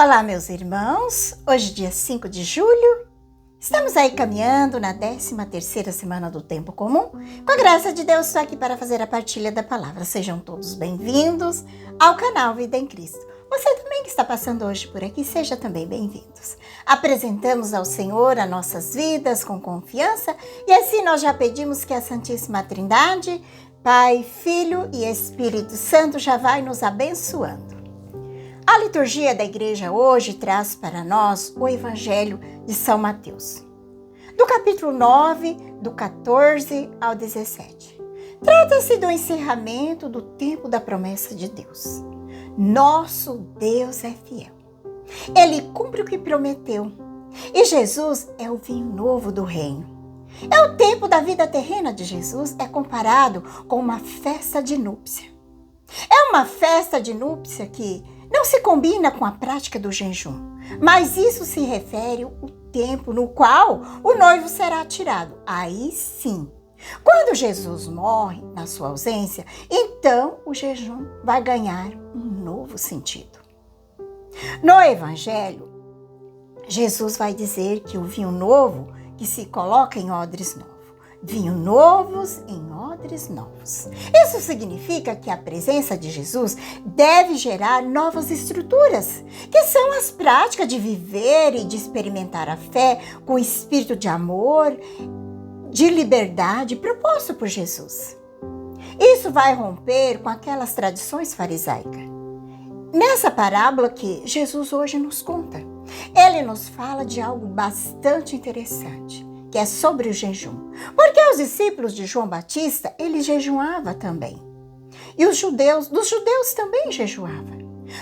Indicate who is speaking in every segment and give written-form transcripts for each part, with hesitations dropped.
Speaker 1: Olá, meus irmãos. Hoje, dia 5 de julho, estamos aí caminhando na 13ª semana do Tempo Comum. Com a graça de Deus, estou aqui para fazer a partilha da palavra. Sejam todos bem-vindos ao canal Vida em Cristo. Você também que está passando hoje por aqui, seja também bem-vindos. Apresentamos ao Senhor as nossas vidas com confiança e assim nós já pedimos que a Santíssima Trindade, Pai, Filho e Espírito Santo já vai nos abençoando. A liturgia da igreja hoje traz para nós o Evangelho de São Mateus, do capítulo 9, do 14 ao 17. Trata-se do encerramento do tempo da promessa de Deus. Nosso Deus é fiel. Ele cumpre o que prometeu. E Jesus é o vinho novo do reino. O tempo da vida terrena de Jesus é comparado com uma festa de núpcia. É uma festa de núpcia que não se combina com a prática do jejum, mas isso se refere ao tempo no qual o noivo será tirado. Aí sim, quando Jesus morre na sua ausência, então o jejum vai ganhar um novo sentido. No Evangelho, Jesus vai dizer que o vinho novo que se coloca em odres novos. Vinho novos em odres novos. Isso significa que a presença de Jesus deve gerar novas estruturas, que são as práticas de viver e de experimentar a fé com o espírito de amor, de liberdade proposto por Jesus. Isso vai romper com aquelas tradições farisaicas. Nessa parábola que Jesus hoje nos conta, ele nos fala de algo bastante interessante, que é sobre o jejum. Porque os discípulos de João Batista, eles jejuavam também. E dos judeus também jejuavam.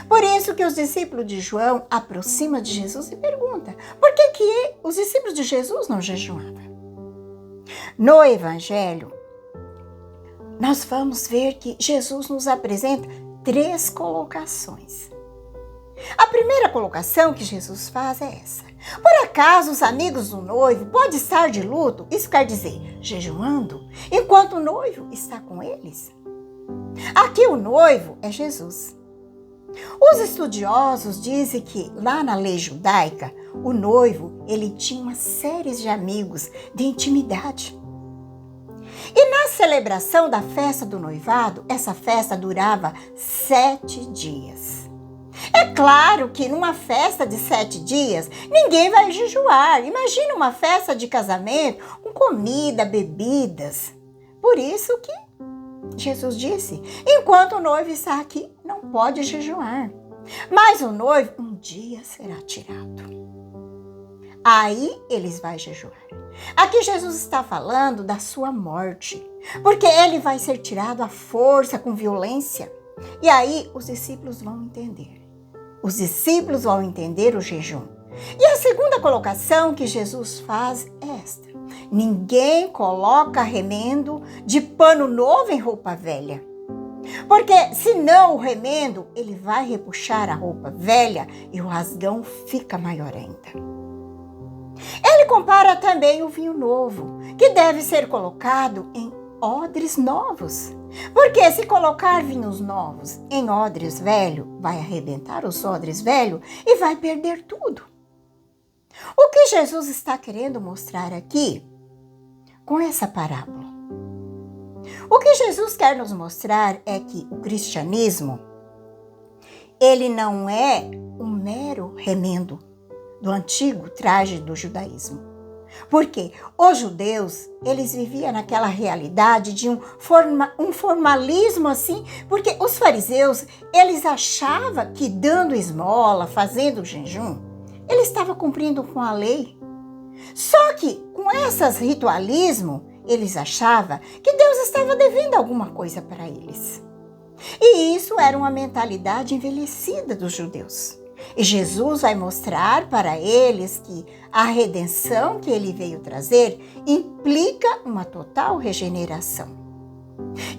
Speaker 1: Por isso que os discípulos de João aproximam de Jesus e perguntam, por que os discípulos de Jesus não jejuavam? No Evangelho, nós vamos ver que Jesus nos apresenta 3 colocações. A primeira colocação que Jesus faz é essa. Por acaso os amigos do noivo podem estar de luto? Isso quer dizer, jejuando, enquanto o noivo está com eles? Aqui o noivo é Jesus. Os estudiosos dizem que lá na lei judaica, o noivo ele tinha uma série de amigos de intimidade. E na celebração da festa do noivado, essa festa durava 7 dias. É claro que numa festa de 7 dias, ninguém vai jejuar. Imagina uma festa de casamento com comida, bebidas. Por isso que Jesus disse, enquanto o noivo está aqui, não pode jejuar. Mas o noivo um dia será tirado. Aí eles vão jejuar. Aqui Jesus está falando da sua morte, porque ele vai ser tirado à força, com violência. E aí os discípulos vão entender. Os discípulos vão entender o jejum. E a segunda colocação que Jesus faz é esta. Ninguém coloca remendo de pano novo em roupa velha. Porque senão o remendo, ele vai repuxar a roupa velha e o rasgão fica maior ainda. Ele compara também o vinho novo, que deve ser colocado em odres novos. Porque se colocar vinhos novos em odres velhos, vai arrebentar os odres velhos e vai perder tudo. O que Jesus está querendo mostrar aqui com essa parábola? O que Jesus quer nos mostrar é que o cristianismo, ele não é um mero remendo do antigo traje do judaísmo. Porque os judeus, eles viviam naquela realidade de um formalismo assim, porque os fariseus, eles achavam que dando esmola, fazendo jejum, ele estava cumprindo com a lei. Só que com esses ritualismos, eles achavam que Deus estava devendo alguma coisa para eles. E isso era uma mentalidade envelhecida dos judeus. E Jesus vai mostrar para eles que a redenção que ele veio trazer implica uma total regeneração.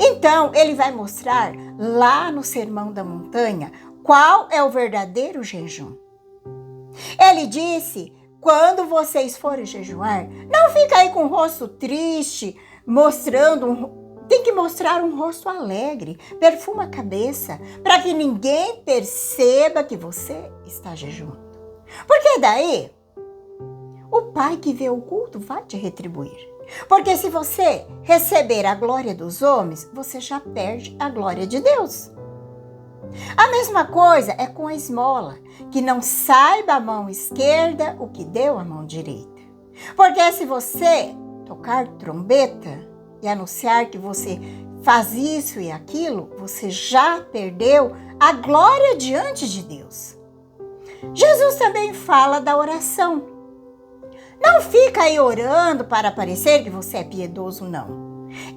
Speaker 1: Então, ele vai mostrar lá no Sermão da Montanha qual é o verdadeiro jejum. Ele disse, quando vocês forem jejuar, não fica aí com o rosto triste, mostrando Tem que mostrar um rosto alegre, perfuma a cabeça, para que ninguém perceba que você está jejuando. Porque daí, o Pai que vê o culto vai te retribuir. Porque se você receber a glória dos homens, você já perde a glória de Deus. A mesma coisa é com a esmola, que não saiba a mão esquerda o que deu a mão direita. Porque se você tocar trombeta e anunciar que você faz isso e aquilo, você já perdeu a glória diante de Deus. Jesus também fala da oração. Não fica aí orando para parecer que você é piedoso, não.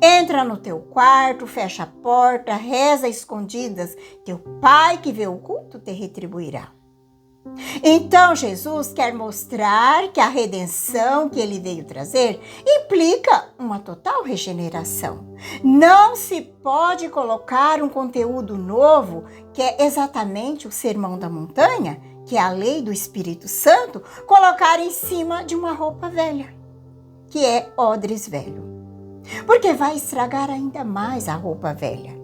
Speaker 1: Entra no teu quarto, fecha a porta, reza escondidas, teu Pai que vê o culto te retribuirá. Então Jesus quer mostrar que a redenção que ele veio trazer implica uma total regeneração. Não se pode colocar um conteúdo novo, que é exatamente o Sermão da Montanha, que é a lei do Espírito Santo, colocar em cima de uma roupa velha, que é odres velho. Porque vai estragar ainda mais a roupa velha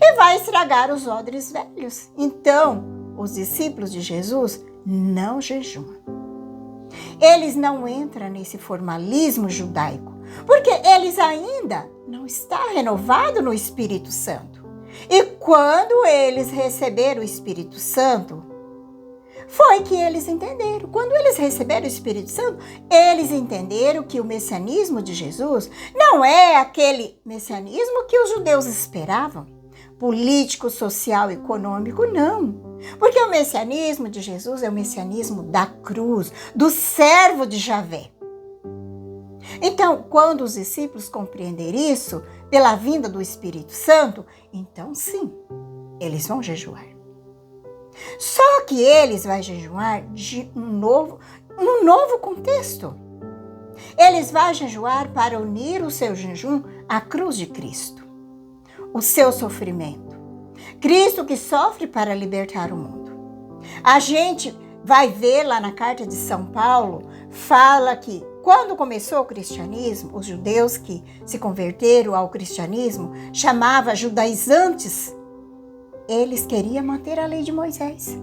Speaker 1: e vai estragar os odres velhos. Então, os discípulos de Jesus não jejuam. Eles não entram nesse formalismo judaico, porque eles ainda não estão renovados no Espírito Santo. E quando eles receberam o Espírito Santo, foi que eles entenderam. Quando eles receberam o Espírito Santo, eles entenderam que o messianismo de Jesus não é aquele messianismo que os judeus esperavam. Político, social, econômico, não. Porque o messianismo de Jesus é o messianismo da cruz, do servo de Javé. Então, quando os discípulos compreenderem isso, pela vinda do Espírito Santo, então sim, eles vão jejuar. Só que eles vão jejuar de um novo contexto. Eles vão jejuar para unir o seu jejum à cruz de Cristo, o seu sofrimento. Cristo que sofre para libertar o mundo. A gente vai ver lá na carta de São Paulo, fala que quando começou o cristianismo, os judeus que se converteram ao cristianismo chamavam judaizantes. Eles queriam manter a lei de Moisés.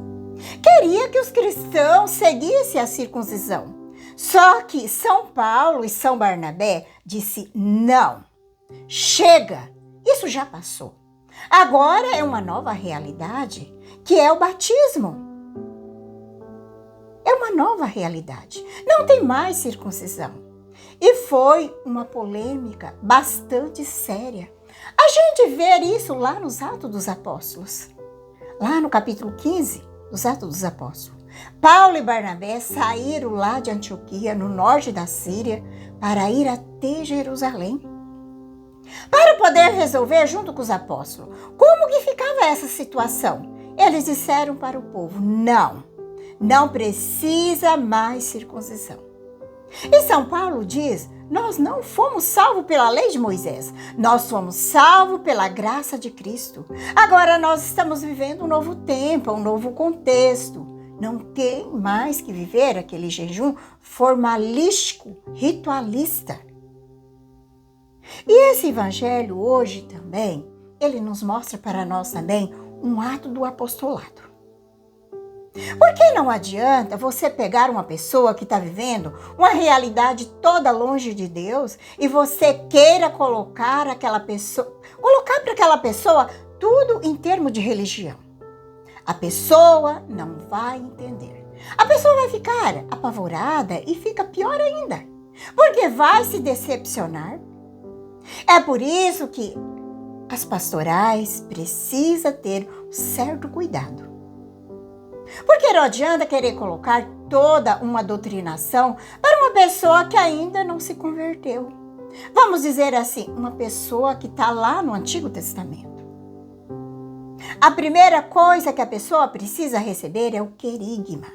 Speaker 1: Queria que os cristãos seguissem a circuncisão. Só que São Paulo e São Barnabé disse não, chega, isso já passou. Agora é uma nova realidade, que é o batismo. É uma nova realidade. Não tem mais circuncisão. E foi uma polêmica bastante séria. A gente vê isso lá nos Atos dos Apóstolos. Lá no capítulo 15 dos Atos dos Apóstolos. Paulo e Barnabé saíram lá de Antioquia, no norte da Síria, para ir até Jerusalém. Para poder resolver junto com os apóstolos como que ficava essa situação. Eles disseram para o povo, não precisa mais circuncisão. E São Paulo diz, nós não fomos salvos pela lei de Moisés, nós fomos salvos pela graça de Cristo. Agora nós estamos vivendo um novo tempo, um novo contexto. Não tem mais que viver aquele jejum formalístico, ritualista. E esse evangelho hoje também, ele nos mostra para nós também um ato do apostolado. Porque não adianta você pegar uma pessoa que está vivendo uma realidade toda longe de Deus e você queira colocar para aquela pessoa tudo em termos de religião. A pessoa não vai entender. A pessoa vai ficar apavorada e fica pior ainda, porque vai se decepcionar. É por isso que as pastorais precisam ter um certo cuidado. Porque não adianta querer colocar toda uma doutrinação para uma pessoa que ainda não se converteu. Vamos dizer assim, uma pessoa que está lá no Antigo Testamento. A primeira coisa que a pessoa precisa receber é o querigma,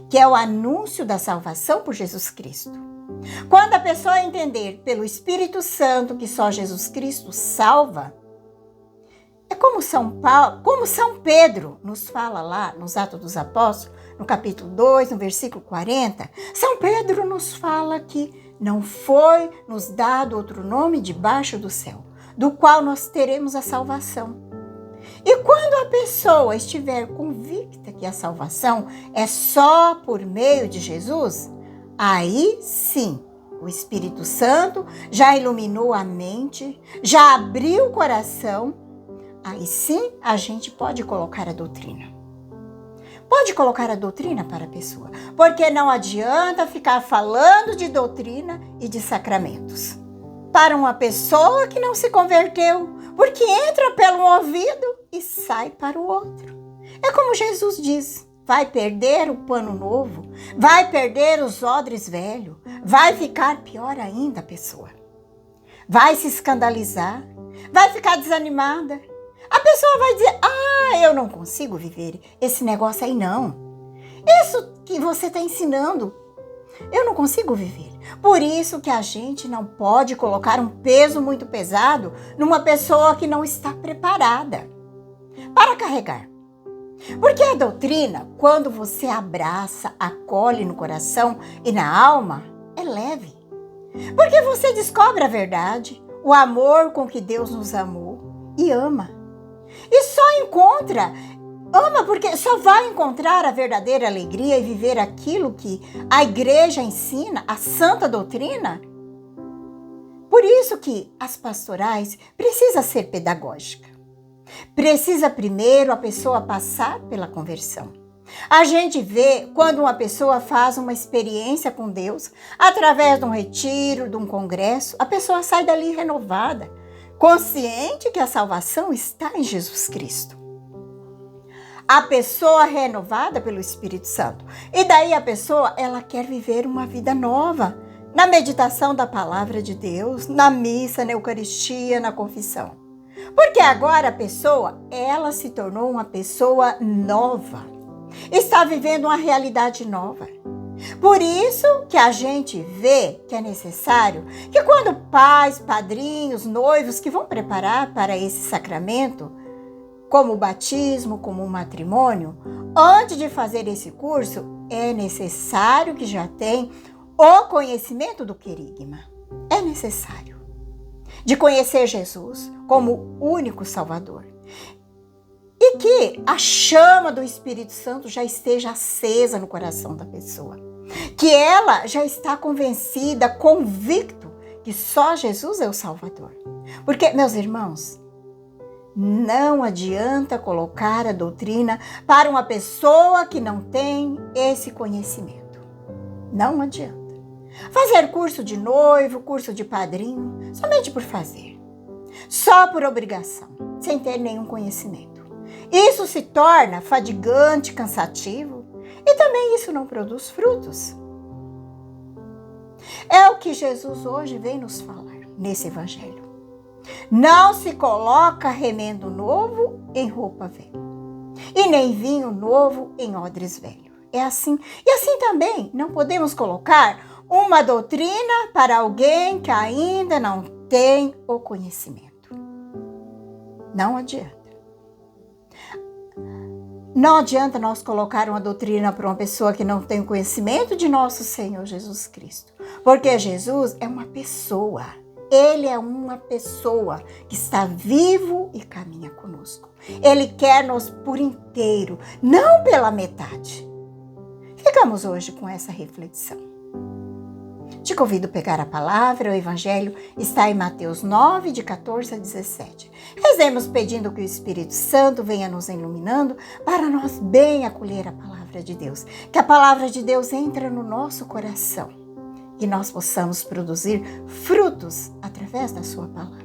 Speaker 1: que é o anúncio da salvação por Jesus Cristo. Quando a pessoa entender pelo Espírito Santo que só Jesus Cristo salva, é como São Pedro nos fala lá nos Atos dos Apóstolos, no capítulo 2, no versículo 40, São Pedro nos fala que não foi nos dado outro nome debaixo do céu, do qual nós teremos a salvação. E quando a pessoa estiver convicta que a salvação é só por meio de Jesus, aí sim, o Espírito Santo já iluminou a mente, já abriu o coração, aí sim a gente pode colocar a doutrina. Pode colocar a doutrina para a pessoa, porque não adianta ficar falando de doutrina e de sacramentos para uma pessoa que não se converteu, porque entra pelo ouvido e sai para o outro. É como Jesus diz, vai perder o pano novo, vai perder os odres velhos, vai ficar pior ainda a pessoa. Vai se escandalizar, vai ficar desanimada. A pessoa vai dizer, eu não consigo viver esse negócio aí não. Isso que você está ensinando, eu não consigo viver. Por isso que a gente não pode colocar um peso muito pesado numa pessoa que não está preparada para carregar. Porque a doutrina, quando você abraça, acolhe no coração e na alma, é leve. Porque você descobre a verdade, o amor com que Deus nos amou e ama. E ama porque só vai encontrar a verdadeira alegria e viver aquilo que a igreja ensina, a santa doutrina. Por isso que as pastorais precisam ser pedagógicas. Precisa primeiro a pessoa passar pela conversão. A gente vê quando uma pessoa faz uma experiência com Deus, através de um retiro, de um congresso, a pessoa sai dali renovada, consciente que a salvação está em Jesus Cristo. A pessoa renovada pelo Espírito Santo. E daí a pessoa, ela quer viver uma vida nova, na meditação da palavra de Deus, na missa, na Eucaristia, na confissão. Porque agora a pessoa, ela se tornou uma pessoa nova. Está vivendo uma realidade nova. Por isso que a gente vê que é necessário que quando pais, padrinhos, noivos que vão preparar para esse sacramento, como o batismo, como o matrimônio, antes de fazer esse curso, é necessário que já tenha o conhecimento do querigma. É necessário. De conhecer Jesus como o único Salvador. E que a chama do Espírito Santo já esteja acesa no coração da pessoa. Que ela já está convencida, convicto que só Jesus é o Salvador. Porque, meus irmãos, não adianta colocar a doutrina para uma pessoa que não tem esse conhecimento. Não adianta. Fazer curso de noivo, curso de padrinho, somente por fazer. Só por obrigação, sem ter nenhum conhecimento. Isso se torna fadigante, cansativo e também isso não produz frutos. É o que Jesus hoje vem nos falar nesse evangelho. Não se coloca remendo novo em roupa velha e nem vinho novo em odres velhos. É assim. E assim também não podemos colocar uma doutrina para alguém que ainda não tem o conhecimento. Não adianta. Não adianta nós colocar uma doutrina para uma pessoa que não tem o conhecimento de nosso Senhor Jesus Cristo. Porque Jesus é uma pessoa. Ele é uma pessoa que está vivo e caminha conosco. Ele quer-nos por inteiro, não pela metade. Ficamos hoje com essa reflexão. Te convido a pegar a palavra, o Evangelho está em Mateus 9, de 14 a 17. Rezemos pedindo que o Espírito Santo venha nos iluminando para nós bem acolher a palavra de Deus. Que a palavra de Deus entre no nosso coração. Que nós possamos produzir frutos através da sua palavra.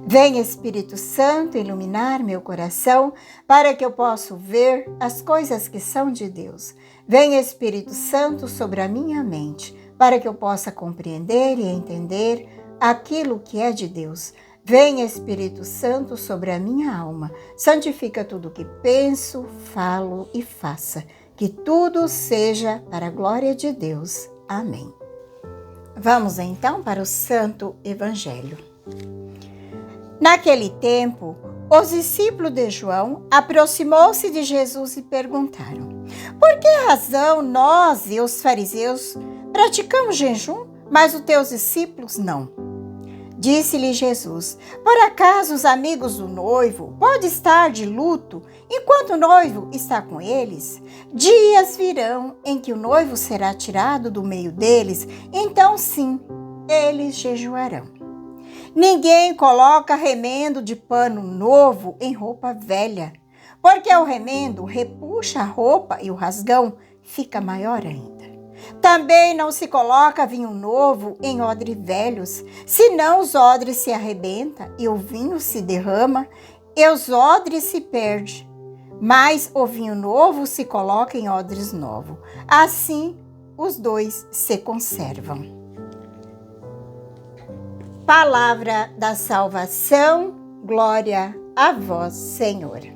Speaker 1: Venha, Espírito Santo, iluminar meu coração para que eu possa ver as coisas que são de Deus. Venha, Espírito Santo, sobre a minha mente, para que eu possa compreender e entender aquilo que é de Deus. Venha, Espírito Santo, sobre a minha alma. Santifica tudo o que penso, falo e faça. Que tudo seja para a glória de Deus. Amém. Vamos então para o Santo Evangelho. Naquele tempo, os discípulos de João aproximou-se de Jesus e perguntaram: por que razão nós e os fariseus praticamos jejum, mas os teus discípulos não? Disse-lhe Jesus: por acaso os amigos do noivo podem estar de luto enquanto o noivo está com eles? Dias virão em que o noivo será tirado do meio deles, então sim, eles jejuarão. Ninguém coloca remendo de pano novo em roupa velha, porque o remendo repuxa a roupa e o rasgão fica maior ainda. Também não se coloca vinho novo em odres velhos, senão os odres se arrebentam e o vinho se derrama e os odres se perdem. Mas o vinho novo se coloca em odres novos. Assim, os dois se conservam. Palavra da salvação, glória a vós, Senhor.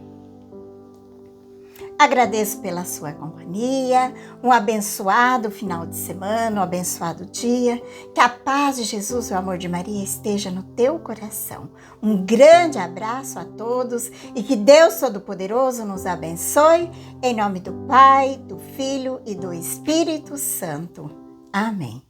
Speaker 1: Agradeço pela sua companhia, um abençoado final de semana, um abençoado dia. Que a paz de Jesus e o amor de Maria esteja no teu coração. Um grande abraço a todos e que Deus Todo-Poderoso nos abençoe. Em nome do Pai, do Filho e do Espírito Santo. Amém.